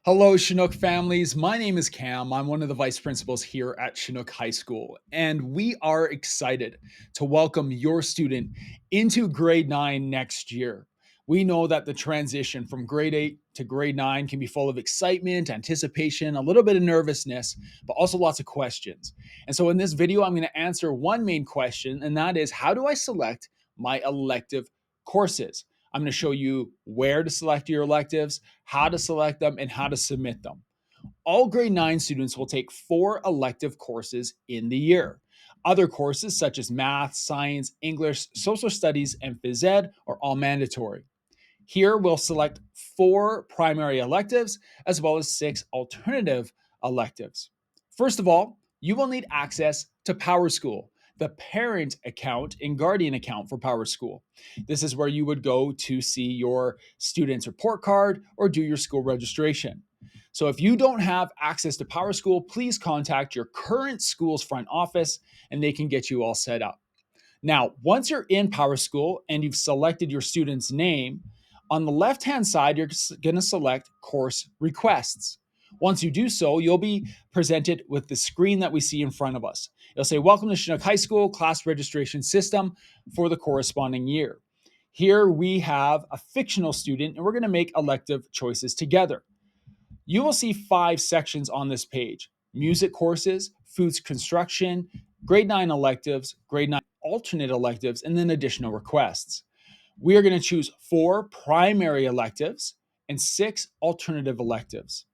Hello, Chinook families. My name is Cam. I'm one of the vice principals here at Chinook High School, and we are excited to welcome your student into grade 9 next year. We know that the transition from grade 8 to grade 9 can be full of excitement, anticipation, a little bit of nervousness, but also lots of questions. And so in this video, I'm going to answer one main question, and that is, how do I select my elective courses? I'm going to show you where to select your electives, how to select them, and how to submit them. All grade 9 students will take 4 elective courses in the year. Other courses such as math, science, English, social studies, and phys ed are all mandatory. Here we'll select 4 primary electives as well as 6 alternative electives. First of all, you will need access to PowerSchool, the parent account and guardian account for PowerSchool. This is where you would go to see your student's report card or do your school registration. So if you don't have access to PowerSchool, please contact your current school's front office and they can get you all set up. Now, once you're in PowerSchool and you've selected your student's name, on the left-hand side, you're going to select course requests. Once you do so, you'll be presented with the screen that we see in front of us. It'll say, "Welcome to Chinook High School class registration system for the corresponding year." Here we have a fictional student, and we're going to make elective choices together. You will see 5 sections on this page: music courses, foods construction, grade 9 electives, grade 9 alternate electives, and then additional requests. We are going to choose 4 primary electives and 6 alternative electives.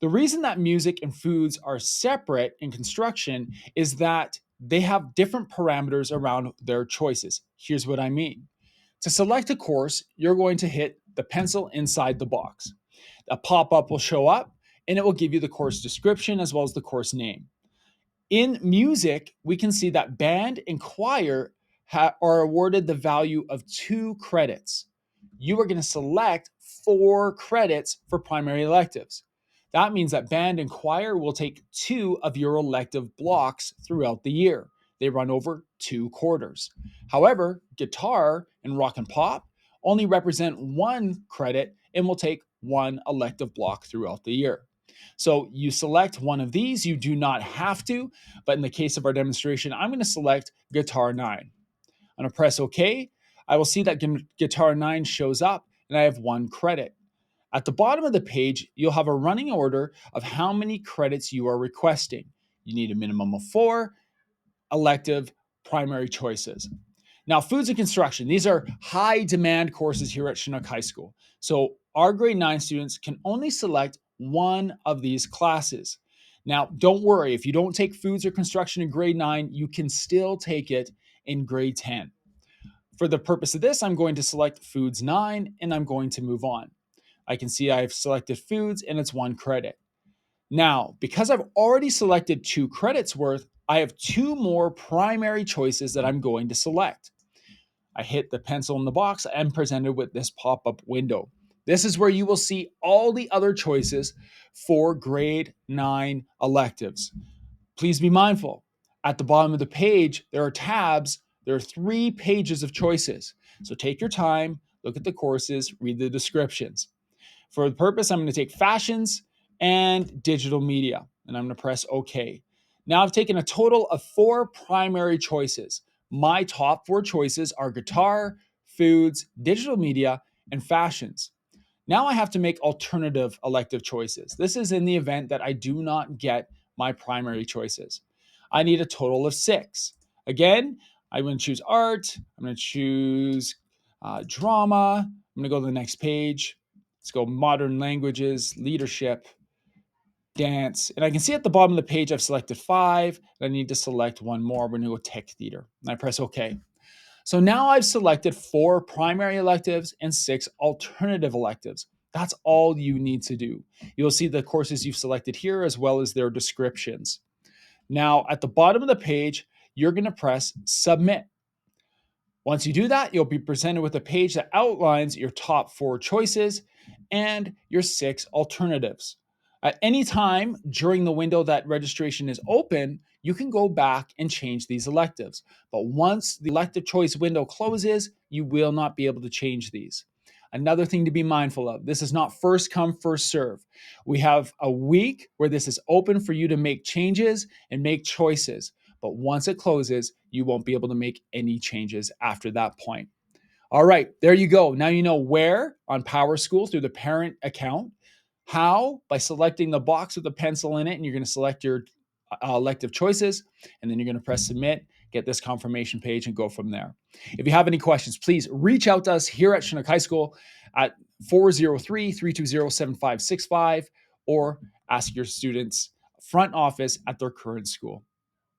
The reason that music and foods are separate in construction is that they have different parameters around their choices. Here's what I mean. To select a course, you're going to hit the pencil inside the box. A pop-up will show up and it will give you the course description as well as the course name. In music, we can see that band and choir are awarded the value of 2 credits. You are going to select 4 credits for primary electives. That means that band and choir will take 2 of your elective blocks throughout the year. They run over 2 quarters. However, guitar and rock and pop only represent 1 credit and will take 1 elective block throughout the year. So you select one of these. You do not have to, but in the case of our demonstration, I'm going to select Guitar 9. I'm going to press OK. I will see that Guitar 9 shows up and I have 1 credit. At the bottom of the page, you'll have a running order of how many credits you are requesting. You need a minimum of 4 elective primary choices. Now, foods and construction, these are high demand courses here at Chinook High School. So our grade 9 students can only select one of these classes. Now, don't worry, if you don't take foods or construction in grade 9, you can still take it in grade 10. For the purpose of this, I'm going to select foods 9 and I'm going to move on. I can see I've selected foods and it's 1 credit. Now, because I've already selected 2 credits worth, I have 2 more primary choices that I'm going to select. I hit the pencil in the box and presented with this pop-up window. This is where you will see all the other choices for grade 9 electives. Please be mindful. At the bottom of the page, there are tabs. There are 3 pages of choices. So take your time, look at the courses, read the descriptions. For the purpose, I'm going to take fashions and digital media, and I'm going to press OK. Now I've taken a total of 4 primary choices. My top 4 choices are guitar, foods, digital media, and fashions. Now I have to make alternative elective choices. This is in the event that I do not get my primary choices. I need a total of 6. Again, I'm going to choose art. I'm going to choose drama. I'm going to go to the next page. Let's go modern languages, leadership, dance. And I can see at the bottom of the page I've selected 5. And I need to select one more. We're going to go tech theater. And I press OK. So now I've selected 4 primary electives and 6 alternative electives. That's all you need to do. You'll see the courses you've selected here as well as their descriptions. Now, at the bottom of the page, you're going to press Submit. Once you do that, you'll be presented with a page that outlines your top 4 choices and your 6 alternatives. At any time during the window that registration is open, you can go back and change these electives. But once the elective choice window closes, you will not be able to change these. Another thing to be mindful of, this is not first come, first serve. We have a week where this is open for you to make changes and make choices. But once it closes, you won't be able to make any changes after that point. All right, there you go. Now you know where on PowerSchool through the parent account. How? By selecting the box with a pencil in it, and you're going to select your elective choices, and then you're going to press submit, get this confirmation page, and go from there. If you have any questions, please reach out to us here at Chinook High School at 403-320-7565 or ask your students' front office at their current school.